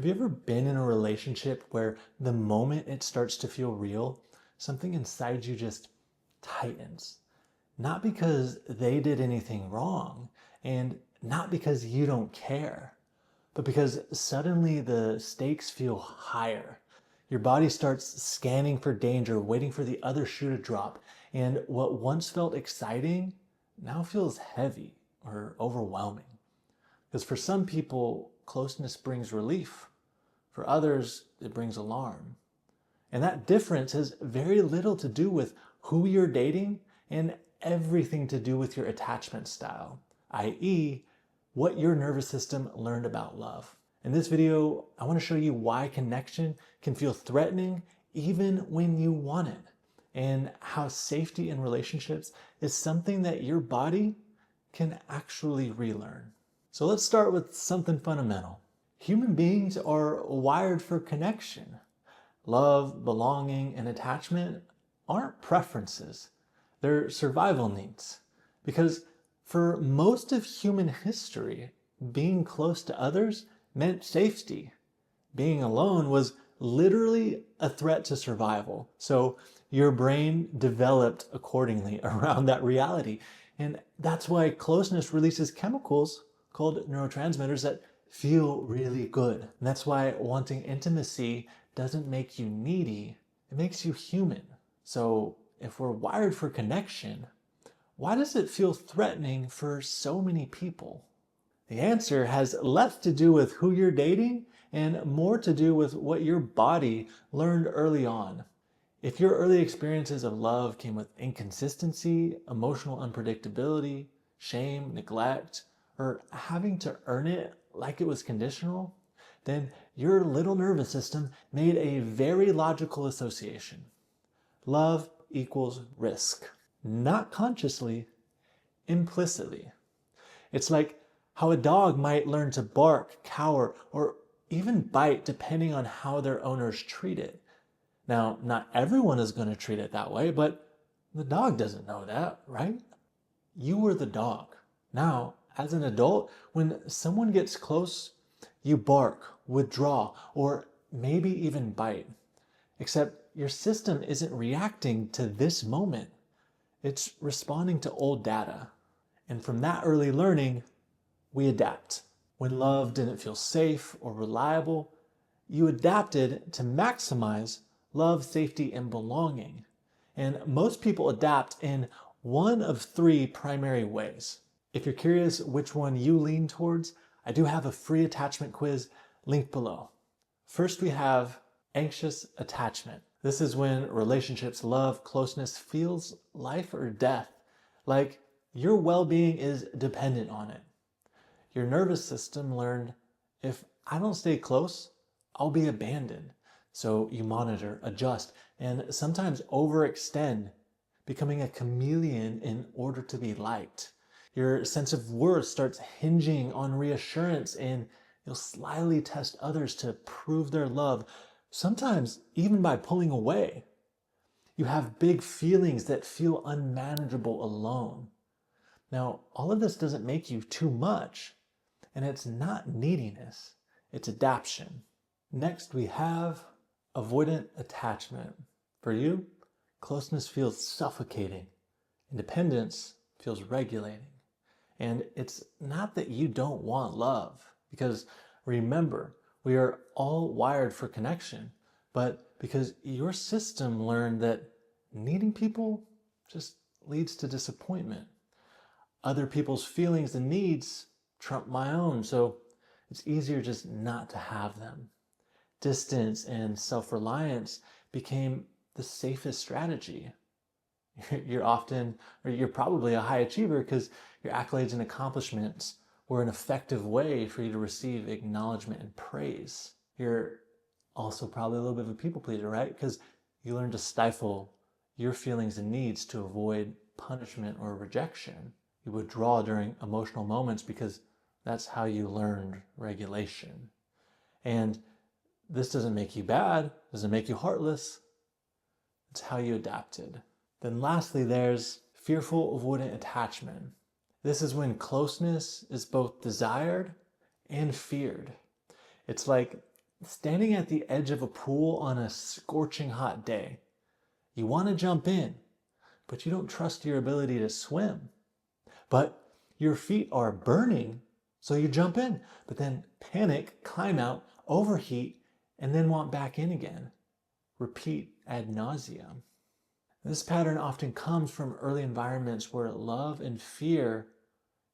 Have you ever been in a relationship where the moment it starts to feel real, something inside you just tightens? Not because they did anything wrong, and not because you don't care, but because suddenly the stakes feel higher. Your body starts scanning for danger, waiting for the other shoe to drop, and what once felt exciting now feels heavy or overwhelming. Because for some people, closeness brings relief. For others, it brings alarm. And that difference has very little to do with who you're dating and everything to do with your attachment style, i.e., what your nervous system learned about love. In this video, I want to show you why connection can feel threatening even when you want it, and how safety in relationships is something that your body can actually relearn. So let's start with something fundamental. Human beings are wired for connection. Love, belonging, and attachment aren't preferences. They're survival needs. Because for most of human history, being close to others meant safety. Being alone was literally a threat to survival. So your brain developed accordingly around that reality. And that's why closeness releases chemicals called neurotransmitters that feel really good. And that's why wanting intimacy doesn't make you needy, it makes you human. So if we're wired for connection, why does it feel threatening for so many people? The answer has less to do with who you're dating and more to do with what your body learned early on. If your early experiences of love came with inconsistency, emotional unpredictability, shame, neglect, or having to earn it like it was conditional, then your little nervous system made a very logical association. Love equals risk. Not consciously, implicitly. It's like how a dog might learn to bark, cower, or even bite depending on how their owners treat it. Now, not everyone is going to treat it that way, but the dog doesn't know that, right? You were the dog. Now, as an adult, when someone gets close, you bark, withdraw, or maybe even bite. Except your system isn't reacting to this moment. It's responding to old data. And from that early learning, we adapt. When love didn't feel safe or reliable, you adapted to maximize love, safety, and belonging. And most people adapt in one of three primary ways. If you're curious which one you lean towards, I do have a free attachment quiz linked below. First, we have anxious attachment. This is when relationships, love, closeness feels life or death, like your well-being is dependent on it. Your nervous system learned, if I don't stay close, I'll be abandoned. So you monitor, adjust, and sometimes overextend, becoming a chameleon in order to be liked. Your sense of worth starts hinging on reassurance, and you'll slyly test others to prove their love, sometimes even by pulling away. You have big feelings that feel unmanageable alone. Now, all of this doesn't make you too much, and it's not neediness, it's adaptation. Next, we have avoidant attachment. For you, closeness feels suffocating. Independence feels regulating. And it's not that you don't want love, because remember, we are all wired for connection, but because your system learned that needing people just leads to disappointment. Other people's feelings and needs trump my own, so it's easier just not to have them. Distance and self-reliance became the safest strategy. You're probably a high achiever because your accolades and accomplishments were an effective way for you to receive acknowledgement and praise. You're also probably a little bit of a people pleaser, right? Because you learn to stifle your feelings and needs to avoid punishment or rejection. You withdraw during emotional moments because that's how you learned regulation. And this doesn't make you bad, doesn't make you heartless. It's how you adapted. Then lastly, there's fearful avoidant attachment. This is when closeness is both desired and feared. It's like standing at the edge of a pool on a scorching hot day. You want to jump in, but you don't trust your ability to swim. But your feet are burning, so you jump in, but then panic, climb out, overheat, and then want back in again. Repeat ad nauseum. This pattern often comes from early environments where love and fear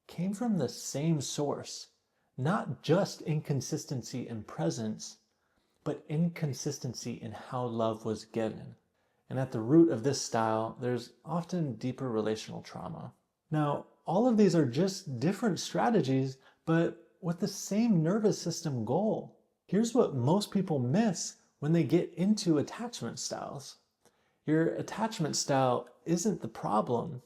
came from the same source, not just inconsistency in presence, but inconsistency in how love was given. And at the root of this style, there's often deeper relational trauma. Now, all of these are just different strategies, but with the same nervous system goal. Here's what most people miss when they get into attachment styles. Your attachment style isn't the problem.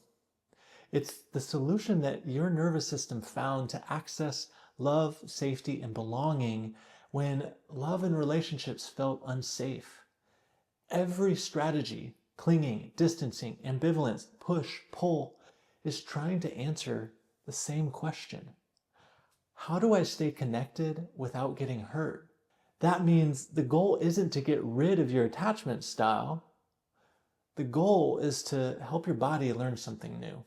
It's the solution that your nervous system found to access love, safety, and belonging when love and relationships felt unsafe. Every strategy, clinging, distancing, ambivalence, push, pull, is trying to answer the same question. How do I stay connected without getting hurt? That means the goal isn't to get rid of your attachment style. The goal is to help your body learn something new.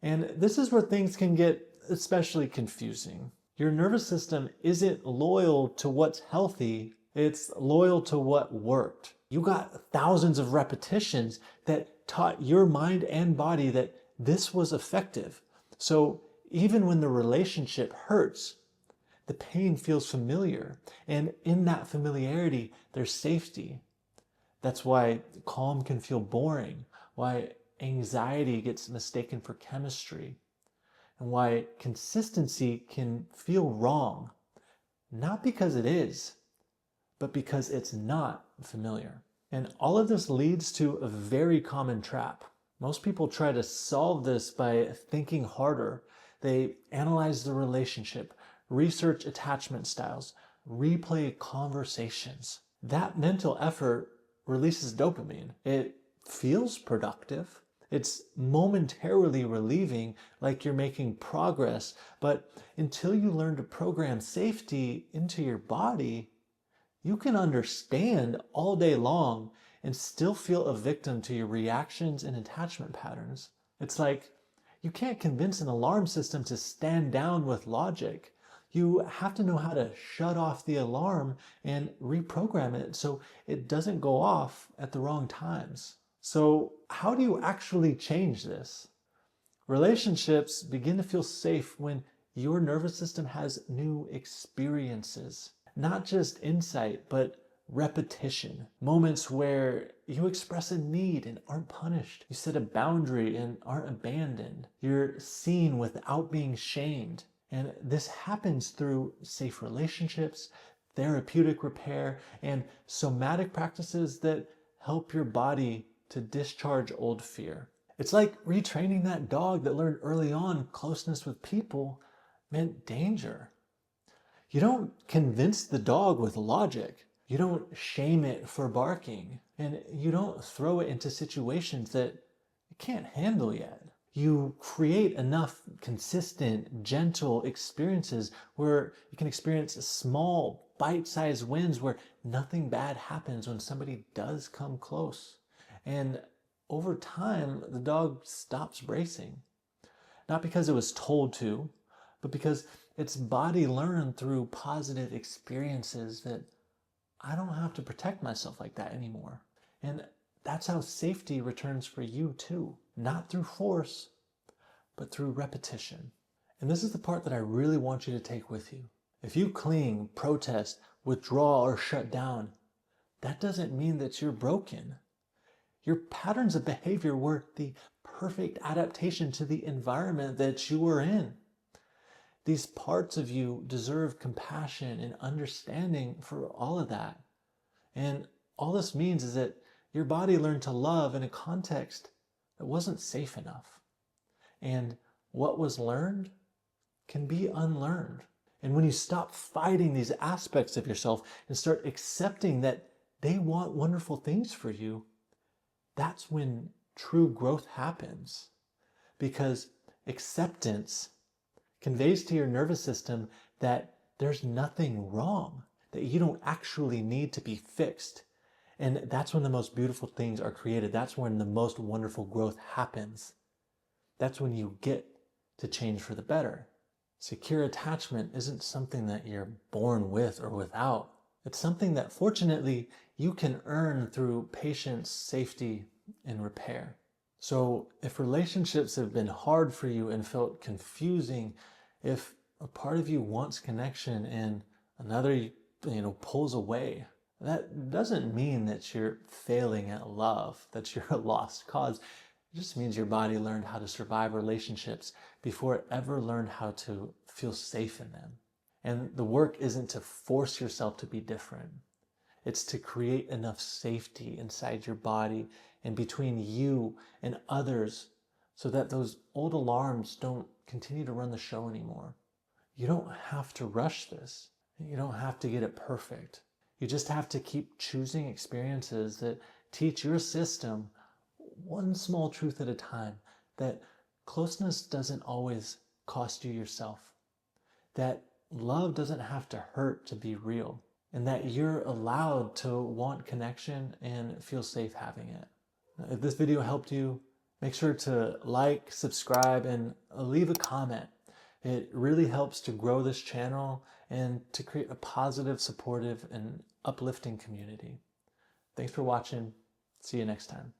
And this is where things can get especially confusing. Your nervous system isn't loyal to what's healthy, it's loyal to what worked. You got thousands of repetitions that taught your mind and body that this was effective. So even when the relationship hurts, the pain feels familiar. And in that familiarity, there's safety. That's why calm can feel boring, why anxiety gets mistaken for chemistry, and why consistency can feel wrong, not because it is, but because it's not familiar. And all of this leads to a very common trap. Most people try to solve this by thinking harder. They analyze the relationship, research attachment styles, replay conversations. That mental effort releases dopamine. It feels productive. It's momentarily relieving, like you're making progress, but until you learn to program safety into your body, you can understand all day long and still feel a victim to your reactions and attachment patterns. It's like you can't convince an alarm system to stand down with logic. You have to know how to shut off the alarm and reprogram it so it doesn't go off at the wrong times. So how do you actually change this? Relationships begin to feel safe when your nervous system has new experiences, not just insight, but repetition. Moments where you express a need and aren't punished. You set a boundary and aren't abandoned. You're seen without being shamed. And this happens through safe relationships, therapeutic repair, and somatic practices that help your body to discharge old fear. It's like retraining that dog that learned early on closeness with people meant danger. You don't convince the dog with logic. You don't shame it for barking. And you don't throw it into situations that it can't handle yet. You create enough consistent, gentle experiences where you can experience small, bite-sized wins where nothing bad happens when somebody does come close. And over time, the dog stops bracing. Not because it was told to, but because its body learned through positive experiences that I don't have to protect myself like that anymore. And that's how safety returns for you too. Not through force, but through repetition. And this is the part that I really want you to take with you. If you cling, protest, withdraw, or shut down, that doesn't mean that you're broken. Your patterns of behavior were the perfect adaptation to the environment that you were in. These parts of you deserve compassion and understanding for all of that. And all this means is that your body learned to love in a context that wasn't safe enough. And what was learned can be unlearned. And when you stop fighting these aspects of yourself and start accepting that they want wonderful things for you, that's when true growth happens. Because acceptance conveys to your nervous system that there's nothing wrong. that you don't actually need to be fixed. And that's when the most beautiful things are created. That's when the most wonderful growth happens. That's when you get to change for the better. Secure attachment isn't something that you're born with or without. It's something that fortunately you can earn through patience, safety, and repair. So if relationships have been hard for you and felt confusing, if a part of you wants connection and another, pulls away, that doesn't mean that you're failing at love, that you're a lost cause. It just means your body learned how to survive relationships before it ever learned how to feel safe in them. And the work isn't to force yourself to be different. It's to create enough safety inside your body and between you and others so that those old alarms don't continue to run the show anymore. You don't have to rush this. You don't have to get it perfect. You just have to keep choosing experiences that teach your system one small truth at a time, that closeness doesn't always cost you yourself, that love doesn't have to hurt to be real, and that you're allowed to want connection and feel safe having it. If this video helped you, make sure to like, subscribe, and leave a comment. It really helps to grow this channel and to create a positive, supportive, and uplifting community. Thanks for watching. See you next time.